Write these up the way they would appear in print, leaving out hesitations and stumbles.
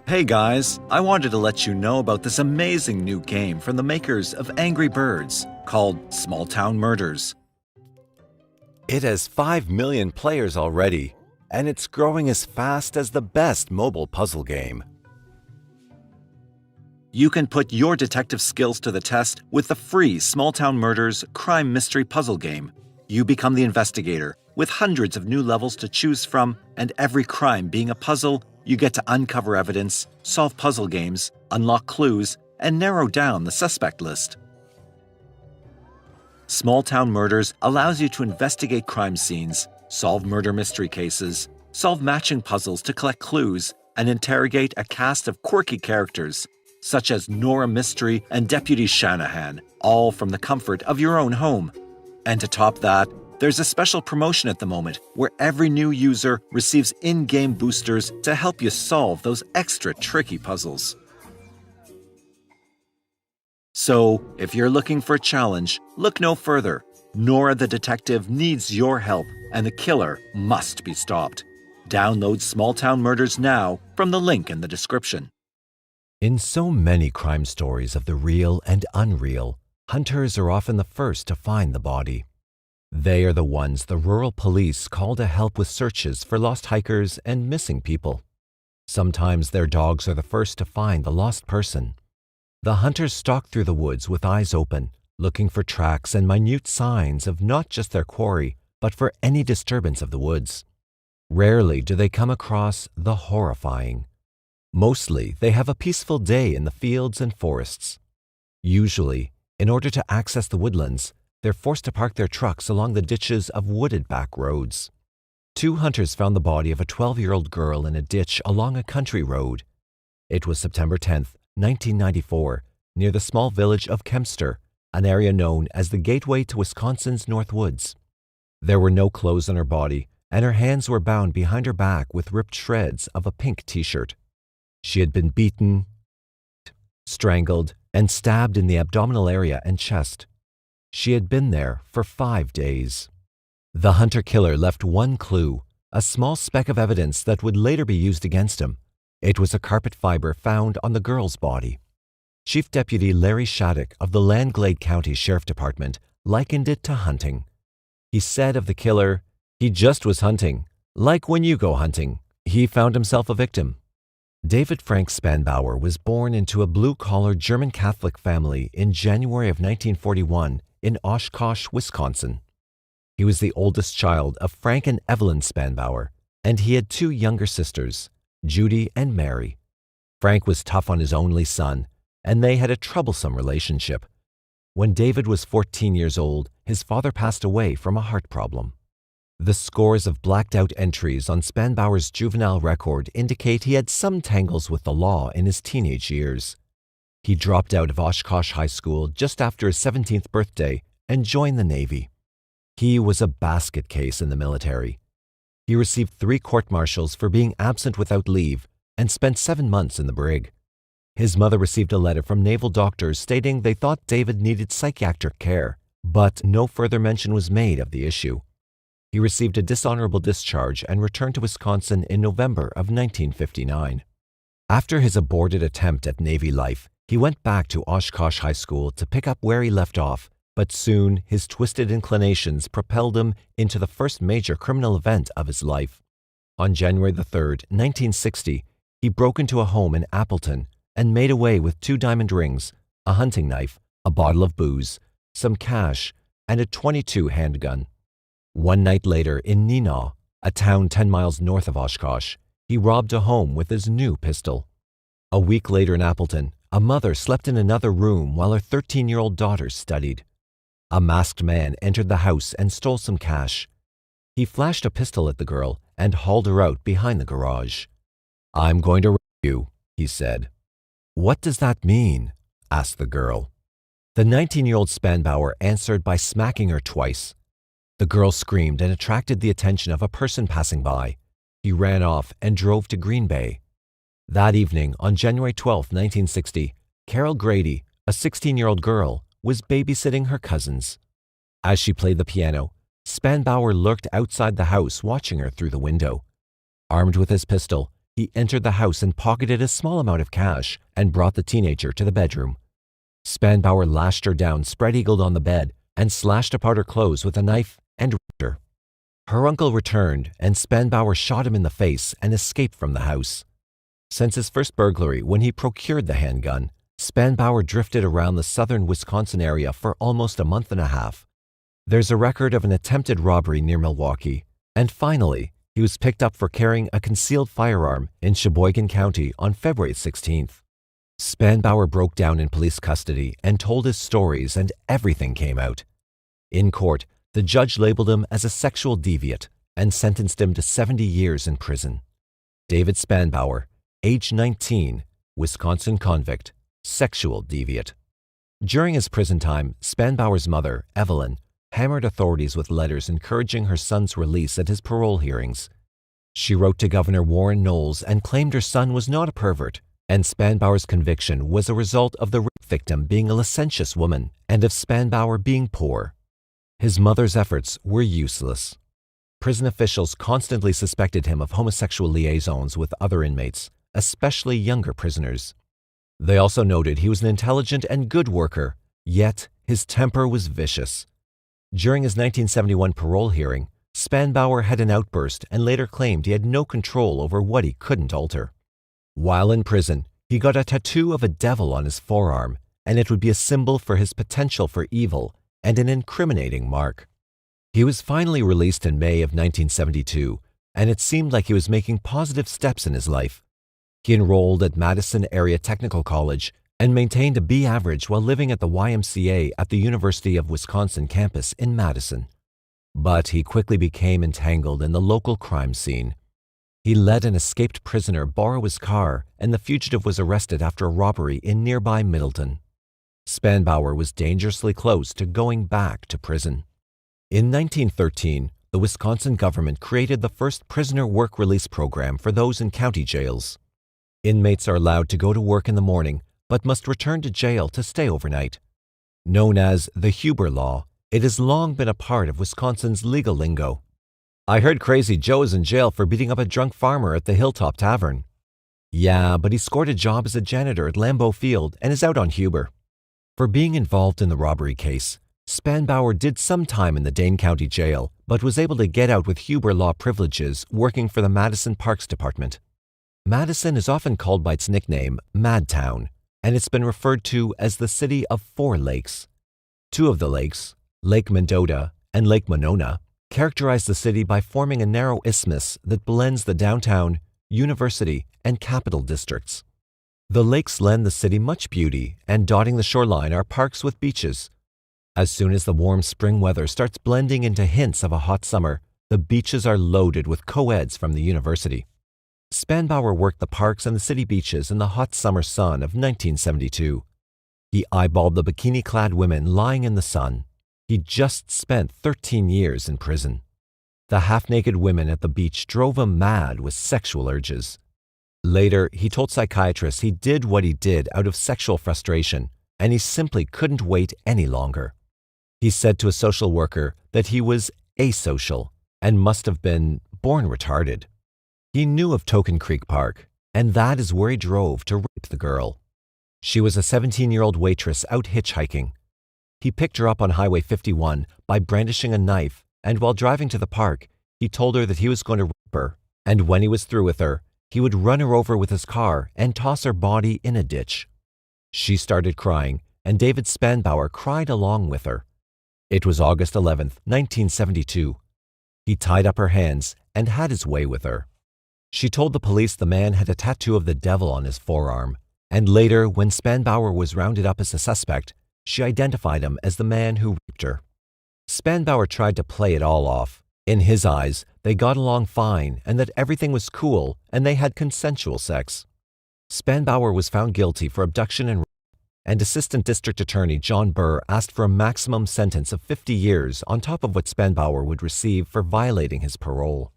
Hey guys, I wanted to let you know about this amazing new game from the makers of Angry Birds called Small Town Murders. It has 5 million players already, and it's growing as fast as the best mobile puzzle game. You can put your detective skills to the test with the free Small Town Murders crime mystery puzzle game. You become the investigator, with hundreds of new levels to choose from, and every crime being a puzzle. You get to uncover evidence, solve puzzle games, unlock clues, and narrow down the suspect list. Small Town Murders allows you to investigate crime scenes, solve murder mystery cases, solve matching puzzles to collect clues, and interrogate a cast of quirky characters, such as Nora Mystery and Deputy Shanahan, all from the comfort of your own home. And to top that, there's a special promotion at the moment where every new user receives in-game boosters to help you solve those extra tricky puzzles. So, if you're looking for a challenge, look no further. Nora the detective needs your help, and the killer must be stopped. Download Small Town Murders now from the link in the description. In so many crime stories of the real and unreal, hunters are often the first to find the body. They are the ones the rural police call to help with searches for lost hikers and missing people. Sometimes their dogs are the first to find the lost person. The hunters stalk through the woods with eyes open, looking for tracks and minute signs of not just their quarry, but for any disturbance of the woods. Rarely do they come across the horrifying. Mostly, they have a peaceful day in the fields and forests. Usually, in order to access the woodlands, they're forced to park their trucks along the ditches of wooded back roads. 2 hunters found the body of a 12-year-old girl in a ditch along a country road. It was September 10, 1994, near the small village of Kempster, an area known as the gateway to Wisconsin's North Woods. There were no clothes on her body, and her hands were bound behind her back with ripped shreds of a pink t-shirt. She had been beaten, strangled, and stabbed in the abdominal area and chest. She had been there for 5 days. The hunter-killer left one clue, a small speck of evidence that would later be used against him. It was a carpet fiber found on the girl's body. Chief Deputy Larry Shattuck of the Langlade County Sheriff Department likened it to hunting. He said of the killer, "He just was hunting. Like when you go hunting, he found himself a victim." David Frank Spanbauer was born into a blue-collar German Catholic family in January of 1941 in Oshkosh, Wisconsin. He was the oldest child of Frank and Evelyn Spanbauer, and he had 2 younger sisters, Judy and Mary. Frank was tough on his only son, and they had a troublesome relationship. When David was 14 years old, his father passed away from a heart problem. The scores of blacked-out entries on Spanbauer's juvenile record indicate he had some tangles with the law in his teenage years. He dropped out of Oshkosh High School just after his 17th birthday and joined the Navy. He was a basket case in the military. He received 3 court-martials for being absent without leave and spent 7 months in the brig. His mother received a letter from naval doctors stating they thought David needed psychiatric care, but no further mention was made of the issue. He received a dishonorable discharge and returned to Wisconsin in November of 1959. After his aborted attempt at Navy life, he went back to Oshkosh High School to pick up where he left off, but soon his twisted inclinations propelled him into the first major criminal event of his life. On January 3, 1960, he broke into a home in Appleton and made away with 2 diamond rings, a hunting knife, a bottle of booze, some cash, and a .22 handgun. One night later in Neenah, a town 10 miles north of Oshkosh, he robbed a home with his new pistol. A week later in Appleton, a mother slept in another room while her 13-year-old daughter studied. A masked man entered the house and stole some cash. He flashed a pistol at the girl and hauled her out behind the garage. "I'm going to rape you," he said. "What does that mean?" asked the girl. The 19-year-old Spanbauer answered by smacking her twice. The girl screamed and attracted the attention of a person passing by. He ran off and drove to Green Bay. That evening, on January 12, 1960, Carol Grady, a 16-year-old girl, was babysitting her cousins. As she played the piano, Spanbauer lurked outside the house watching her through the window. Armed with his pistol, he entered the house and pocketed a small amount of cash and brought the teenager to the bedroom. Spanbauer lashed her down spread-eagled on the bed and slashed apart her clothes with a knife and raped her. Her uncle returned, and Spanbauer shot him in the face and escaped from the house. Since his first burglary, when he procured the handgun, Spanbauer drifted around the southern Wisconsin area for almost a month and a half. There's a record of an attempted robbery near Milwaukee, and finally, he was picked up for carrying a concealed firearm in Sheboygan County on February 16th. Spanbauer broke down in police custody and told his stories, and everything came out. In court, the judge labeled him as a sexual deviant and sentenced him to 70 years in prison. David Spanbauer, age 19, Wisconsin convict, sexual deviant. During his prison time, Spanbauer's mother, Evelyn, hammered authorities with letters encouraging her son's release at his parole hearings. She wrote to Governor Warren Knowles and claimed her son was not a pervert, and Spanbauer's conviction was a result of the rape victim being a licentious woman and of Spanbauer being poor. His mother's efforts were useless. Prison officials constantly suspected him of homosexual liaisons with other inmates, especially younger prisoners. They also noted he was an intelligent and good worker, yet his temper was vicious. During his 1971 parole hearing, Spanbauer had an outburst and later claimed he had no control over what he couldn't alter. While in prison, he got a tattoo of a devil on his forearm, and it would be a symbol for his potential for evil and an incriminating mark. He was finally released in May of 1972, and it seemed like he was making positive steps in his life. He enrolled at Madison Area Technical College and maintained a B average while living at the YMCA at the University of Wisconsin campus in Madison. But he quickly became entangled in the local crime scene. He let an escaped prisoner borrow his car, and the fugitive was arrested after a robbery in nearby Middleton. Spanbauer was dangerously close to going back to prison. In 1913, the Wisconsin government created the first prisoner work release program for those in county jails. Inmates are allowed to go to work in the morning, but must return to jail to stay overnight. Known as the Huber Law, it has long been a part of Wisconsin's legal lingo. I heard Crazy Joe is in jail for beating up a drunk farmer at the Hilltop Tavern. Yeah, but he scored a job as a janitor at Lambeau Field and is out on Huber. For being involved in the robbery case, Spanbauer did some time in the Dane County Jail, but was able to get out with Huber Law privileges working for the Madison Parks Department. Madison is often called by its nickname, Madtown, and it's been referred to as the city of 4 lakes. 2 of the lakes, Lake Mendota and Lake Monona, characterize the city by forming a narrow isthmus that blends the downtown, University, and Capital districts. The lakes lend the city much beauty, and dotting the shoreline are parks with beaches. As soon as the warm spring weather starts blending into hints of a hot summer, the beaches are loaded with co-eds from the university. Spanbauer worked the parks and the city beaches in the hot summer sun of 1972. He eyeballed the bikini-clad women lying in the sun. He'd just spent 13 years in prison. The half-naked women at the beach drove him mad with sexual urges. Later, he told psychiatrists he did what he did out of sexual frustration, and he simply couldn't wait any longer. He said to a social worker that he was asocial and must have been born retarded. He knew of Token Creek Park, and that is where he drove to rape the girl. She was a 17-year-old waitress out hitchhiking. He picked her up on Highway 51 by brandishing a knife, and while driving to the park, he told her that he was going to rape her, and when he was through with her, he would run her over with his car and toss her body in a ditch. She started crying, and David Spanbauer cried along with her. It was August 11th, 1972. He tied up her hands and had his way with her. She told the police the man had a tattoo of the devil on his forearm, and later, when Spanbauer was rounded up as a suspect, she identified him as the man who raped her. Spanbauer tried to play it all off. In his eyes, they got along fine and that everything was cool and they had consensual sex. Spanbauer was found guilty for abduction and rape, and Assistant District Attorney John Burr asked for a maximum sentence of 50 years on top of what Spanbauer would receive for violating his parole.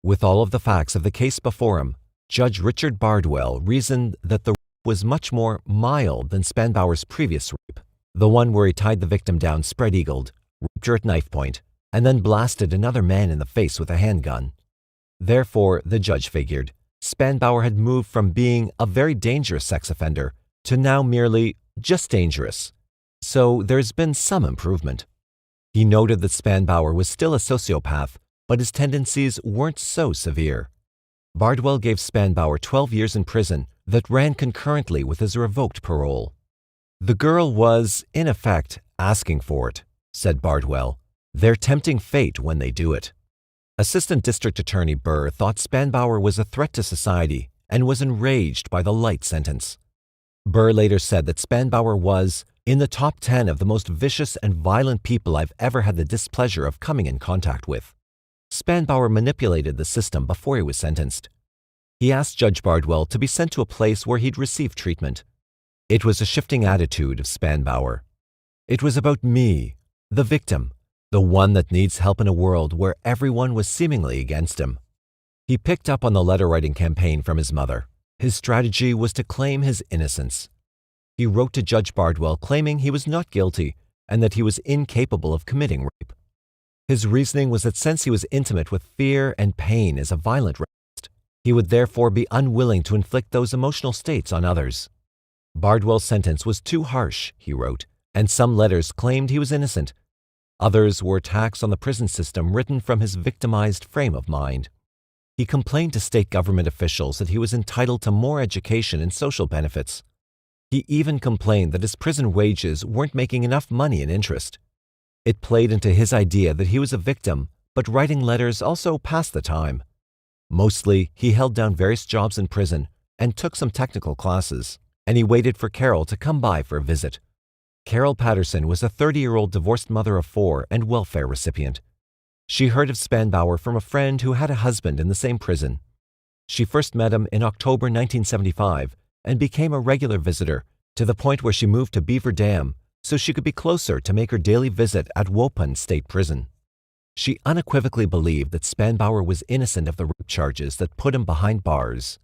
With all of the facts of the case before him, Judge Richard Bardwell reasoned that the rape was much more mild than Spanbauer's previous rape, the one where he tied the victim down spread-eagled, raped her at knife point, and then blasted another man in the face with a handgun. Therefore, the judge figured, Spanbauer had moved from being a very dangerous sex offender to now merely just dangerous. So there's been some improvement. He noted that Spanbauer was still a sociopath, but his tendencies weren't so severe. Bardwell gave Spanbauer 12 years in prison that ran concurrently with his revoked parole. The girl was, in effect, asking for it, said Bardwell. They're tempting fate when they do it. Assistant District Attorney Burr thought Spanbauer was a threat to society and was enraged by the light sentence. Burr later said that Spanbauer was in the top 10 of the most vicious and violent people I've ever had the displeasure of coming in contact with. Spanbauer manipulated the system before he was sentenced. He asked Judge Bardwell to be sent to a place where he'd receive treatment. It was a shifting attitude of Spanbauer. It was about me, the victim, the one that needs help in a world where everyone was seemingly against him. He picked up on the letter-writing campaign from his mother. His strategy was to claim his innocence. He wrote to Judge Bardwell claiming he was not guilty and that he was incapable of committing rape. His reasoning was that since he was intimate with fear and pain as a violent rapist, he would therefore be unwilling to inflict those emotional states on others. Bardwell's sentence was too harsh, he wrote, and some letters claimed he was innocent. Others were attacks on the prison system written from his victimized frame of mind. He complained to state government officials that he was entitled to more education and social benefits. He even complained that his prison wages weren't making enough money in interest. It played into his idea that he was a victim, but writing letters also passed the time. Mostly, he held down various jobs in prison and took some technical classes, and he waited for Carol to come by for a visit. Carol Patterson was a 30-year-old divorced mother of 4 and welfare recipient. She heard of Spanbauer from a friend who had a husband in the same prison. She first met him in October 1975 and became a regular visitor, to the point where she moved to Beaver Dam so she could be closer to make her daily visit at Waupun State Prison. She unequivocally believed that Spanbauer was innocent of the rape charges that put him behind bars.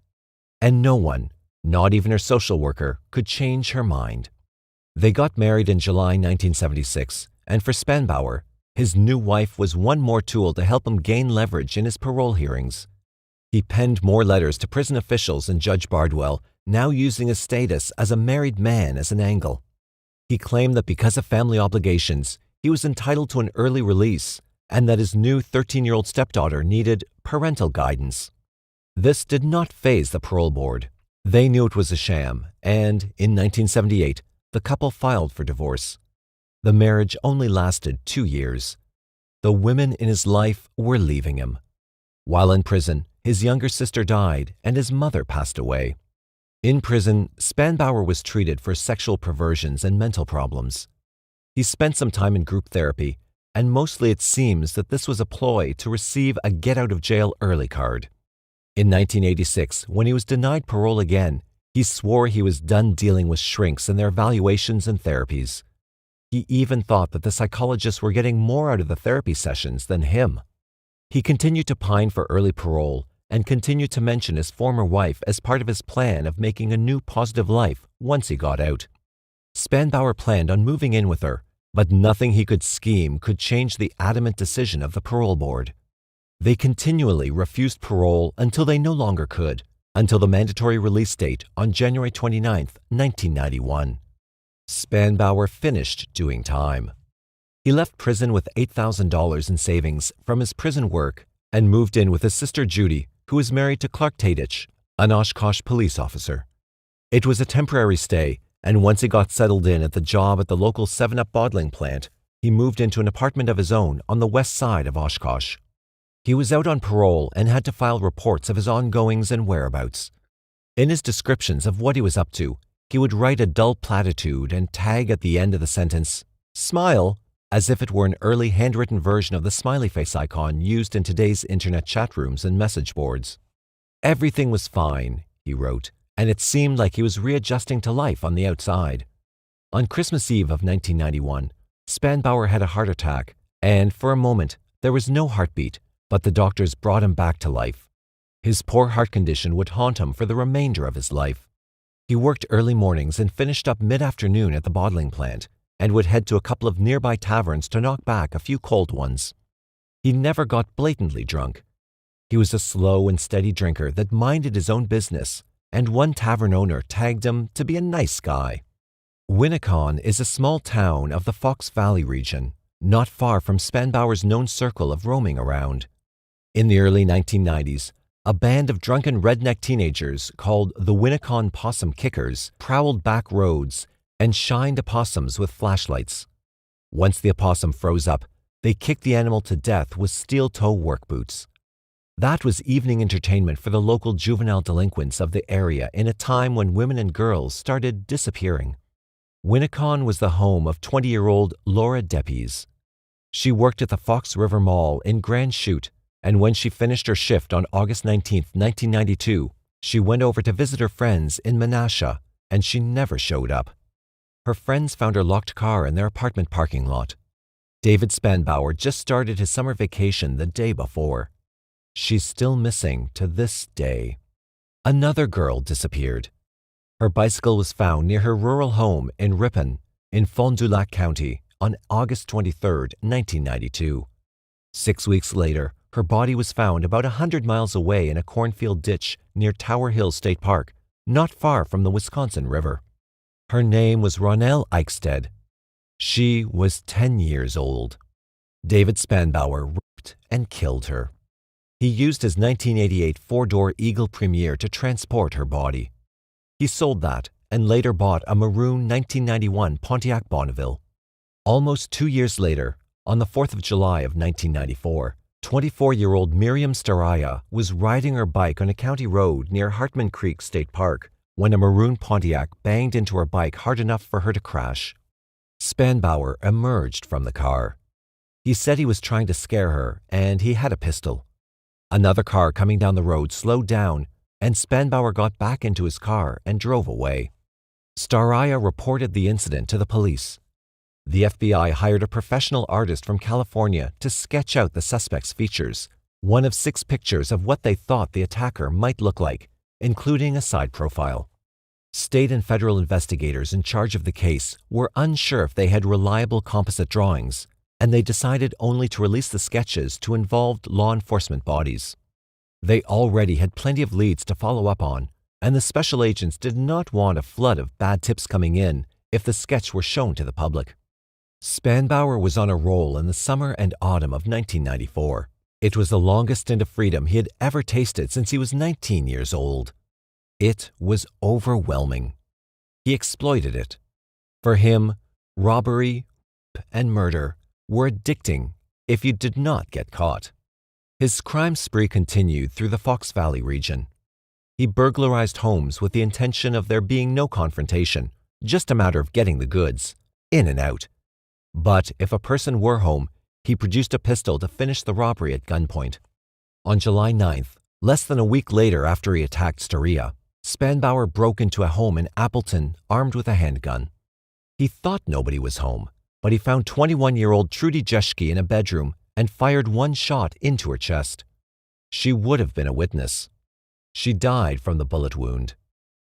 And no one, not even her social worker, could change her mind. They got married in July 1976, and for Spanbauer, his new wife was one more tool to help him gain leverage in his parole hearings. He penned more letters to prison officials and Judge Bardwell, now using his status as a married man as an angle. He claimed that because of family obligations, he was entitled to an early release and that his new 13-year-old stepdaughter needed parental guidance. This did not faze the parole board. They knew it was a sham, and in 1978, the couple filed for divorce. The marriage only lasted 2 years. The women in his life were leaving him. While in prison, his younger sister died and his mother passed away. In prison, Spanbauer was treated for sexual perversions and mental problems. He spent some time in group therapy, and mostly it seems that this was a ploy to receive a get-out-of-jail-early card. In 1986, when he was denied parole again, he swore he was done dealing with shrinks and their evaluations and therapies. He even thought that the psychologists were getting more out of the therapy sessions than him. He continued to pine for early parole and continued to mention his former wife as part of his plan of making a new positive life once he got out. Spanbauer planned on moving in with her, but nothing he could scheme could change the adamant decision of the parole board. They continually refused parole until they no longer could, until the mandatory release date on January 29, 1991. Spanbauer finished doing time. He left prison with $8,000 in savings from his prison work and moved in with his sister Judy, who was married to Clark Tadich, an Oshkosh police officer. It was a temporary stay, and once he got settled in at the job at the local 7-Up bottling plant, he moved into an apartment of his own on the west side of Oshkosh. He was out on parole and had to file reports of his ongoings and whereabouts. In his descriptions of what he was up to, he would write a dull platitude and tag at the end of the sentence, "Smile," as if it were an early handwritten version of the smiley face icon used in today's internet chat rooms and message boards. Everything was fine, he wrote, and it seemed like he was readjusting to life on the outside. On Christmas Eve of 1991, Spanbauer had a heart attack, and for a moment, there was no heartbeat, but the doctors brought him back to life. His poor heart condition would haunt him for the remainder of his life. He worked early mornings and finished up mid-afternoon at the bottling plant, and would head to a couple of nearby taverns to knock back a few cold ones. He never got blatantly drunk. He was a slow and steady drinker that minded his own business, and one tavern owner tagged him to be a nice guy. Winnicott is a small town of the Fox Valley region, not far from Spanbauer's known circle of roaming around. In the early 1990s, a band of drunken redneck teenagers called the Winnicott Possum Kickers prowled back roads and shined opossums with flashlights. Once the opossum froze up, they kicked the animal to death with steel-toe work boots. That was evening entertainment for the local juvenile delinquents of the area in a time when women and girls started disappearing. Winnicott was the home of 20-year-old Laura Deppies. She worked at the Fox River Mall in Grand Chute, and when she finished her shift on August 19, 1992, she went over to visit her friends in Menasha, and she never showed up. Her friends found her locked car in their apartment parking lot. David Spanbauer just started his summer vacation the day before. She's still missing to this day. Another girl disappeared. Her bicycle was found near her rural home in Ripon, in Fond du Lac County, on August 23, 1992. 6 weeks later, her body was found about 100 miles away in a cornfield ditch near Tower Hill State Park, not far from the Wisconsin River. Her name was Ronelle Eichsted. She was 10 years old. David Spanbauer raped and killed her. He used his 1988 four-door Eagle Premier to transport her body. He sold that and later bought a maroon 1991 Pontiac Bonneville. Almost 2 years later, on the 4th of July of 1994, 24-year-old Miriam Staraya was riding her bike on a county road near Hartman Creek State Park when a maroon Pontiac banged into her bike hard enough for her to crash. Spanbauer emerged from the car. He said he was trying to scare her and he had a pistol. Another car coming down the road slowed down and Spanbauer got back into his car and drove away. Staraya reported the incident to the police. The FBI hired a professional artist from California to sketch out the suspect's features, one of 6 pictures of what they thought the attacker might look like, including a side profile. State and federal investigators in charge of the case were unsure if they had reliable composite drawings, and they decided only to release the sketches to involved law enforcement bodies. They already had plenty of leads to follow up on, and the special agents did not want a flood of bad tips coming in if the sketch were shown to the public. Spanbauer was on a roll in the summer and autumn of 1994. It was the longest stint of freedom he had ever tasted since he was 19 years old. It was overwhelming. He exploited it. For him, robbery, rape, and murder were addicting if you did not get caught. His crime spree continued through the Fox Valley region. He burglarized homes with the intention of there being no confrontation, just a matter of getting the goods, in and out. But if a person were home, he produced a pistol to finish the robbery at gunpoint. On July 9th, less than a week later after he attacked Staraya, Spanbauer broke into a home in Appleton armed with a handgun. He thought nobody was home, but he found 21-year-old Trudy Jeschke in a bedroom and fired 1 shot into her chest. She would have been a witness. She died from the bullet wound.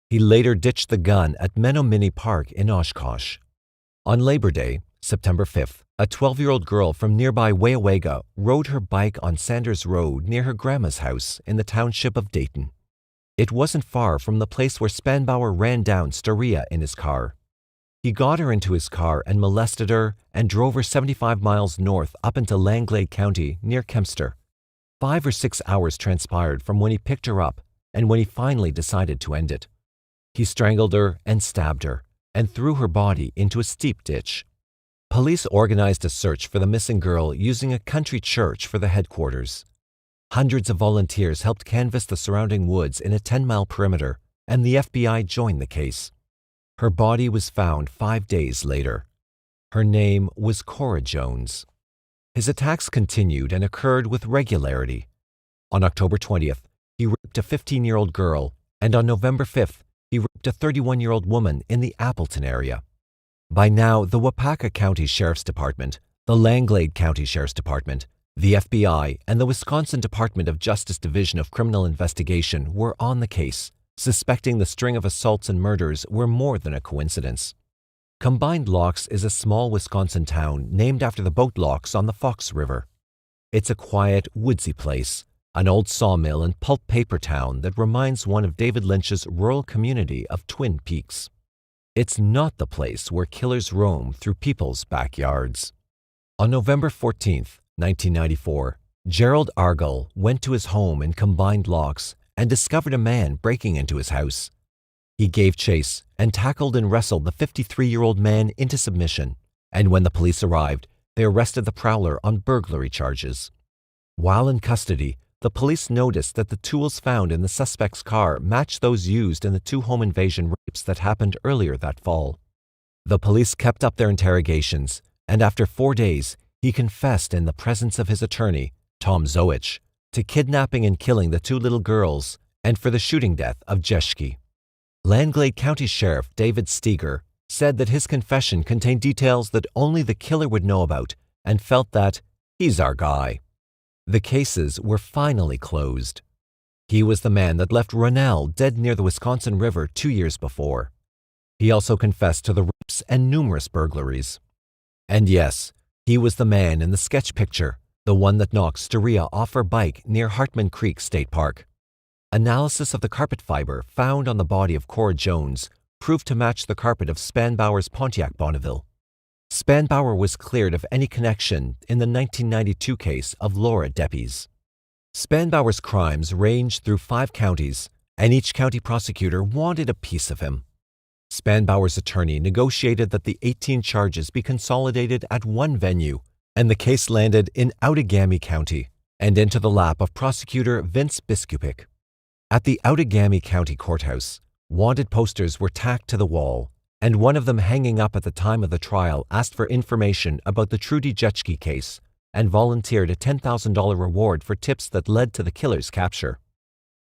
He later ditched the gun at Menominee Park in Oshkosh. On Labor Day, September 5th, a 12-year-old girl from nearby Weyawega rode her bike on Sanders Road near her grandma's house in the township of Dayton. It wasn't far from the place where Spanbauer ran down Staraya in his car. He got her into his car and molested her and drove her 75 miles north up into Langlade County near Kempster. 5 or 6 hours transpired from when he picked her up and when he finally decided to end it. He strangled her and stabbed her and threw her body into a steep ditch. Police organized a search for the missing girl using a country church for the headquarters. Hundreds of volunteers helped canvass the surrounding woods in a 10-mile perimeter, and the FBI joined the case. Her body was found 5 days later. Her name was Cora Jones. His attacks continued and occurred with regularity. On October 20th, he raped a 15-year-old girl, and on November 5th, he raped a 31-year-old woman in the Appleton area. By now, the Wapaka County Sheriff's Department, the Langlade County Sheriff's Department, the FBI, and the Wisconsin Department of Justice Division of Criminal Investigation were on the case, suspecting the string of assaults and murders were more than a coincidence. Combined Locks is a small Wisconsin town named after the boat locks on the Fox River. It's a quiet, woodsy place, an old sawmill and pulp paper town that reminds one of David Lynch's rural community of Twin Peaks. It's not the place where killers roam through people's backyards. On November 14, 1994, Gerald Argall went to his home in Combined Locks and discovered a man breaking into his house. He gave chase and tackled and wrestled the 53-year-old man into submission, and when the police arrived, they arrested the prowler on burglary charges. While in custody, the police noticed that the tools found in the suspect's car matched those used in the 2 home invasion rapes that happened earlier that fall. The police kept up their interrogations, and after 4 days, he confessed in the presence of his attorney, Tom Zoich, to kidnapping and killing the 2 little girls and for the shooting death of Jeschke. Langlade County Sheriff David Steger said that his confession contained details that only the killer would know about and felt that, he's our guy. The cases were finally closed. He was the man that left Ronell dead near the Wisconsin River 2 years before. He also confessed to the rapes and numerous burglaries. And yes, he was the man in the sketch picture, the one that knocked Steria off her bike near Hartman Creek State Park. Analysis of the carpet fiber found on the body of Cora Jones proved to match the carpet of Spanbauer's Pontiac Bonneville. Spanbauer was cleared of any connection in the 1992 case of Laura Deppes. Spanbauer's crimes ranged through 5 counties, and each county prosecutor wanted a piece of him. Spanbauer's attorney negotiated that the 18 charges be consolidated at one venue, and the case landed in Outagamie County and into the lap of prosecutor Vince Biskupik. At the Outagamie County Courthouse, wanted posters were tacked to the wall, and one of them hanging up at the time of the trial asked for information about the Trudy Jeschke case and volunteered a $10,000 reward for tips that led to the killer's capture.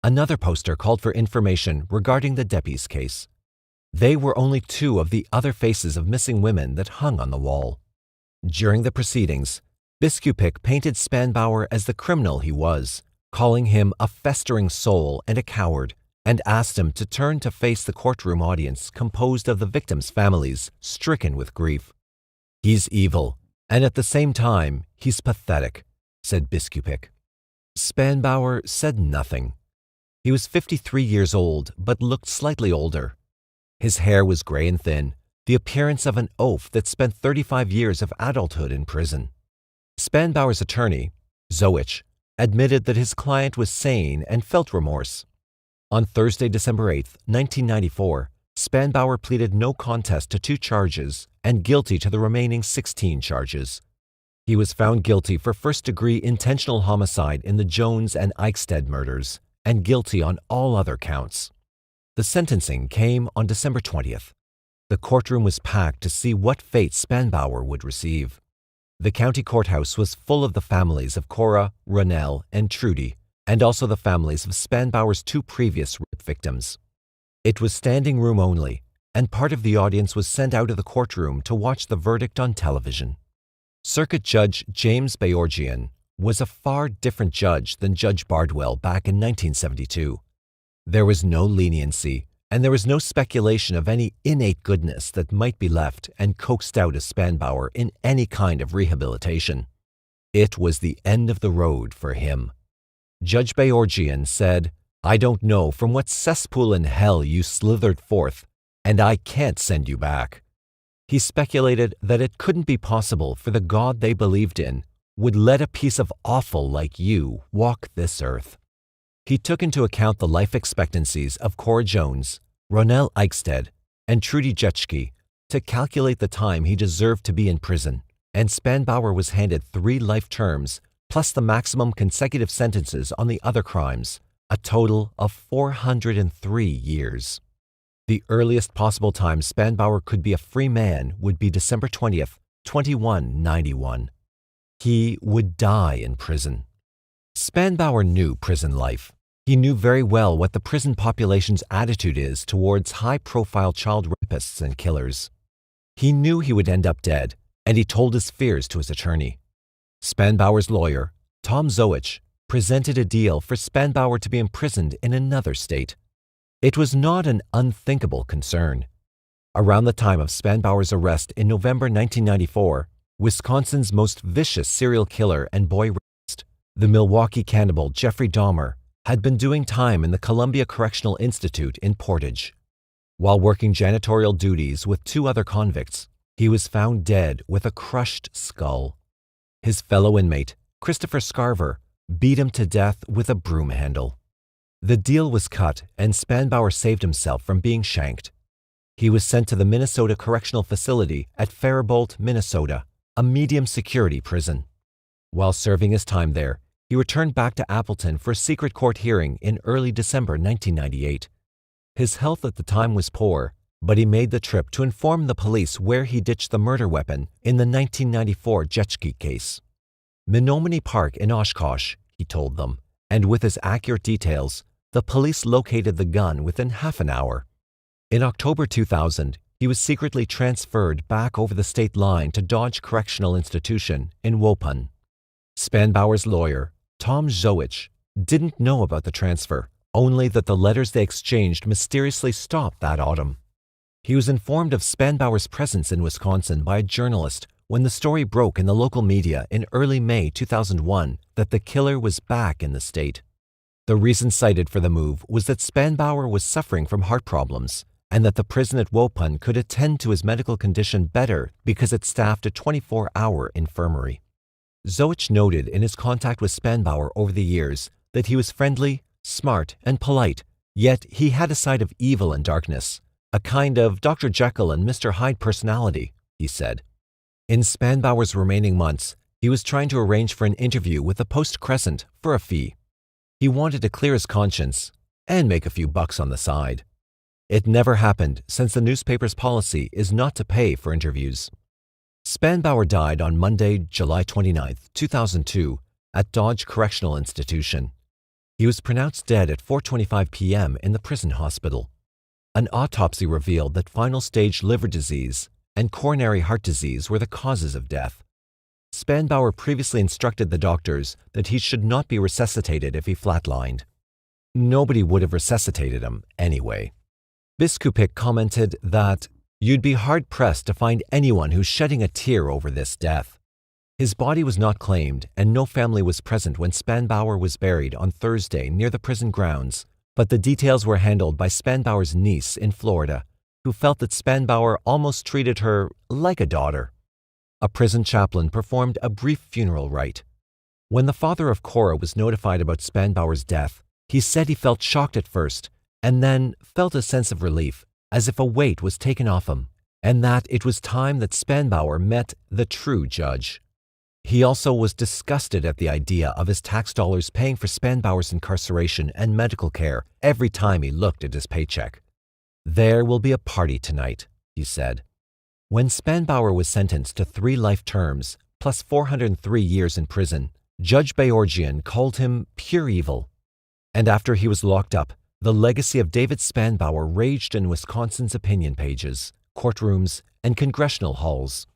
Another poster called for information regarding the Deppes case. They were only 2 of the other faces of missing women that hung on the wall. During the proceedings, Biskupik painted Spanbauer as the criminal he was, calling him a festering soul and a coward, and asked him to turn to face the courtroom audience composed of the victims' families stricken with grief. "He's evil, and at the same time, he's pathetic," said Biskupik. Spanbauer said nothing. He was 53 years old, but looked slightly older. His hair was gray and thin, the appearance of an oaf that spent 35 years of adulthood in prison. Spanbauer's attorney, Zoich, admitted that his client was sane and felt remorse. On Thursday, December 8, 1994, Spanbauer pleaded no contest to 2 charges and guilty to the remaining 16 charges. He was found guilty for first-degree intentional homicide in the Jones and Eichstätt murders and guilty on all other counts. The sentencing came on December 20th. The courtroom was packed to see what fate Spanbauer would receive. The county courthouse was full of the families of Cora, Ronell, and Trudy, and also the families of Spanbauer's 2 previous rape victims. It was standing room only, and part of the audience was sent out of the courtroom to watch the verdict on television. Circuit Judge James Bayorgian was a far different judge than Judge Bardwell back in 1972. There was no leniency, and there was no speculation of any innate goodness that might be left and coaxed out of Spanbauer in any kind of rehabilitation. It was the end of the road for him. Judge Bayorgian said, "I don't know from what cesspool in hell you slithered forth, and I can't send you back." He speculated that it couldn't be possible for the God they believed in would let a piece of offal like you walk this earth. He took into account the life expectancies of Cora Jones, Ronell Eichstätt, and Trudy Jeschke to calculate the time he deserved to be in prison, and Spanbauer was handed 3 life terms plus the maximum consecutive sentences on the other crimes, a total of 403 years. The earliest possible time Spanbauer could be a free man would be December 20th, 2191. He would die in prison. Spanbauer knew prison life. He knew very well what the prison population's attitude is towards high-profile child rapists and killers. He knew he would end up dead, and he told his fears to his attorney. Spanbauer's lawyer, Tom Zoich, presented a deal for Spanbauer to be imprisoned in another state. It was not an unthinkable concern. Around the time of Spanbauer's arrest in November 1994, Wisconsin's most vicious serial killer and boy rapist, The Milwaukee cannibal Jeffrey Dahmer had been doing time in the Columbia Correctional Institute in Portage. While working janitorial duties with 2 other convicts, he was found dead with a crushed skull. His fellow inmate, Christopher Scarver, beat him to death with a broom handle. The deal was cut and Spanbauer saved himself from being shanked. He was sent to the Minnesota Correctional Facility at Faribault, Minnesota, a medium-security prison. While serving his time there, he returned back to Appleton for a secret court hearing in early December 1998. His health at the time was poor, but he made the trip to inform the police where he ditched the murder weapon in the 1994 jet ski case. Menominee Park in Oshkosh, he told them, and with his accurate details, the police located the gun within half an hour. In October 2000, he was secretly transferred back over the state line to Dodge Correctional Institution in Waupun. Spanbauer's lawyer, Tom Zowich, didn't know about the transfer, only that the letters they exchanged mysteriously stopped that autumn. He was informed of Spanbauer's presence in Wisconsin by a journalist when the story broke in the local media in early May 2001 that the killer was back in the state. The reason cited for the move was that Spanbauer was suffering from heart problems and that the prison at Waupun could attend to his medical condition better because it staffed a 24-hour infirmary. Zowich noted in his contact with Spanbauer over the years that he was friendly, smart, and polite, yet he had a side of evil and darkness, a kind of Dr. Jekyll and Mr. Hyde personality, he said. In Spanbauer's remaining months, he was trying to arrange for an interview with the Post-Crescent for a fee. He wanted to clear his conscience and make a few bucks on the side. It never happened since the newspaper's policy is not to pay for interviews. Spanbauer died on Monday, July 29, 2002, at Dodge Correctional Institution. He was pronounced dead at 4:25 p.m. in the prison hospital. An autopsy revealed that final-stage liver disease and coronary heart disease were the causes of death. Spanbauer previously instructed the doctors that he should not be resuscitated if he flatlined. Nobody would have resuscitated him anyway. Biskupik commented that you'd be hard-pressed to find anyone who's shedding a tear over this death. His body was not claimed and no family was present when Spanbauer was buried on Thursday near the prison grounds, but the details were handled by Spanbauer's niece in Florida, who felt that Spanbauer almost treated her like a daughter. A prison chaplain performed a brief funeral rite. When the father of Cora was notified about Spanbauer's death, he said he felt shocked at first and then felt a sense of relief, as if a weight was taken off him, and that it was time that Spanbauer met the true judge. He also was disgusted at the idea of his tax dollars paying for Spanbauer's incarceration and medical care every time he looked at his paycheck. "There will be a party tonight," he said. When Spanbauer was sentenced to 3 life terms, plus 403 years in prison, Judge Bayorgian called him pure evil. And after he was locked up, the legacy of David Spanbauer raged in Wisconsin's opinion pages, courtrooms, and congressional halls.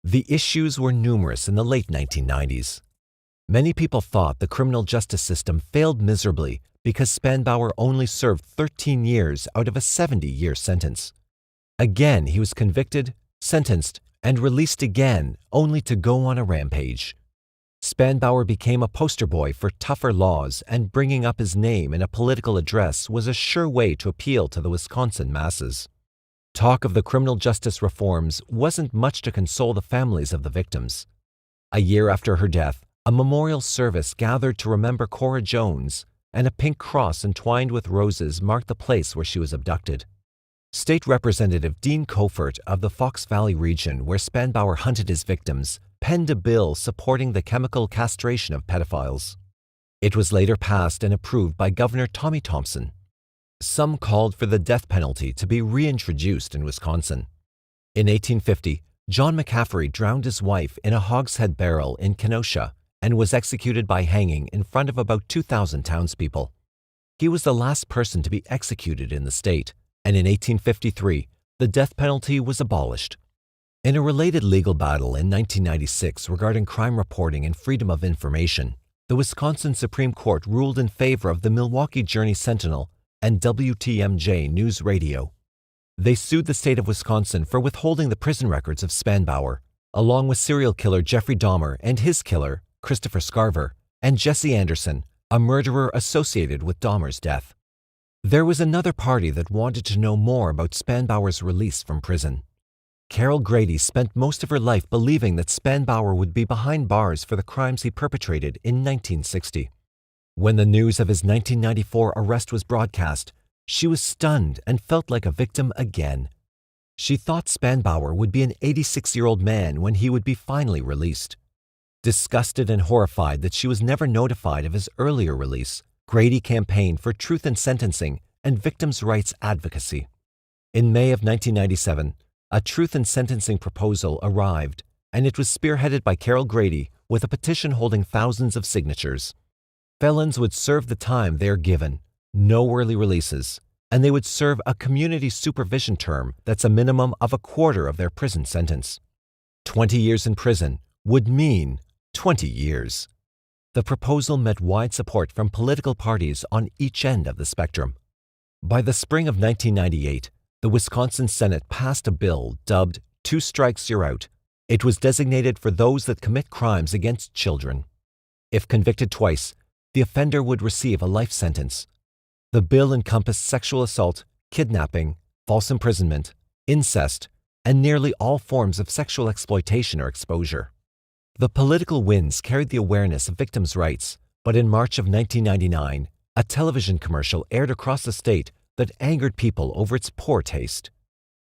The issues were numerous in the late 1990s. Many people thought the criminal justice system failed miserably because Spanbauer only served 13 years out of a 70-year sentence. Again, he was convicted, sentenced, and released again, only to go on a rampage. Spanbauer became a poster boy for tougher laws, and bringing up his name in a political address was a sure way to appeal to the Wisconsin masses. Talk of the criminal justice reforms wasn't much to console the families of the victims. A year after her death, a memorial service gathered to remember Cora Jones, and a pink cross entwined with roses marked the place where she was abducted. State Representative Dean Kofert of the Fox Valley region, where Spanbauer hunted his victims, penned a bill supporting the chemical castration of pedophiles. It was later passed and approved by Governor Tommy Thompson. Some called for the death penalty to be reintroduced in Wisconsin. In 1850, John McCaffrey drowned his wife in a hogshead barrel in Kenosha and was executed by hanging in front of about 2,000 townspeople. He was the last person to be executed in the state, and in 1853, the death penalty was abolished. In a related legal battle in 1996 regarding crime reporting and freedom of information, the Wisconsin Supreme Court ruled in favor of the Milwaukee Journey Sentinel and WTMJ News Radio. They sued the state of Wisconsin for withholding the prison records of Spanbauer, along with serial killer Jeffrey Dahmer and his killer, Christopher Scarver, and Jesse Anderson, a murderer associated with Dahmer's death. There was another party that wanted to know more about Spanbauer's release from prison. Carol Grady spent most of her life believing that Spanbauer would be behind bars for the crimes he perpetrated in 1960. When the news of his 1994 arrest was broadcast, she was stunned and felt like a victim again. She thought Spanbauer would be an 86-year-old man when he would be finally released. Disgusted and horrified that she was never notified of his earlier release, Grady campaigned for truth in sentencing and victims' rights advocacy. In May of 1997, a truth in sentencing proposal arrived, and it was spearheaded by Carol Grady with a petition holding thousands of signatures. Felons would serve the time they are given, no early releases, and they would serve a community supervision term that's a minimum of a quarter of their prison sentence. 20 years in prison would mean 20 years. The proposal met wide support from political parties on each end of the spectrum. By the spring of 1998, the Wisconsin Senate passed a bill dubbed 2 Strikes You're Out. It was designated for those that commit crimes against children. If convicted twice, the offender would receive a life sentence. The bill encompassed sexual assault, kidnapping, false imprisonment, incest, and nearly all forms of sexual exploitation or exposure. The political winds carried the awareness of victims' rights, but in March of 1999, a television commercial aired across the state that angered people over its poor taste.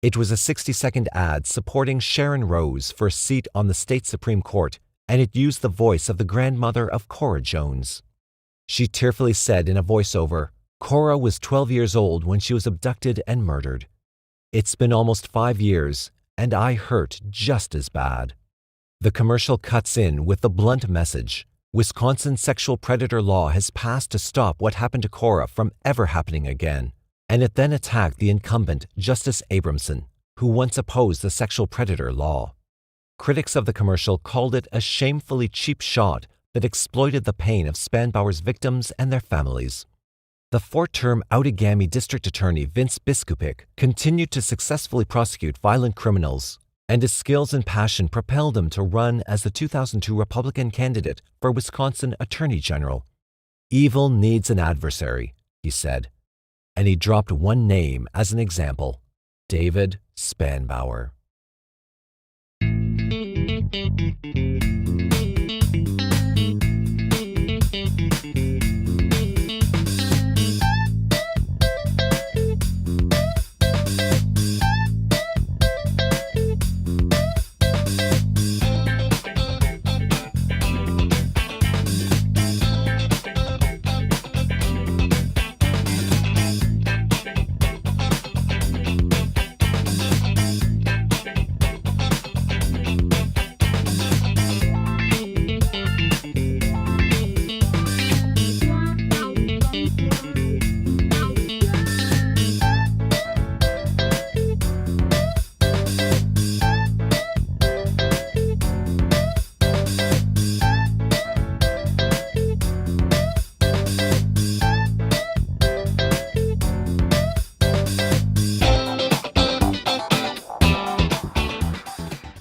It was a 60-second ad supporting Sharon Rose for a seat on the state Supreme Court, and it used the voice of the grandmother of Cora Jones. She tearfully said in a voiceover, "Cora was 12 years old when she was abducted and murdered. It's been almost 5 years, and I hurt just as bad." The commercial cuts in with the blunt message: Wisconsin's sexual predator law has passed to stop what happened to Cora from ever happening again, and it then attacked the incumbent Justice Abramson, who once opposed the sexual predator law. Critics of the commercial called it a shamefully cheap shot that exploited the pain of Spanbauer's victims and their families. The 4-term Outagamie District Attorney Vince Biskupic continued to successfully prosecute violent criminals, and his skills and passion propelled him to run as the 2002 Republican candidate for Wisconsin Attorney General. "Evil needs an adversary," he said, and he dropped one name as an example: David Spanbauer.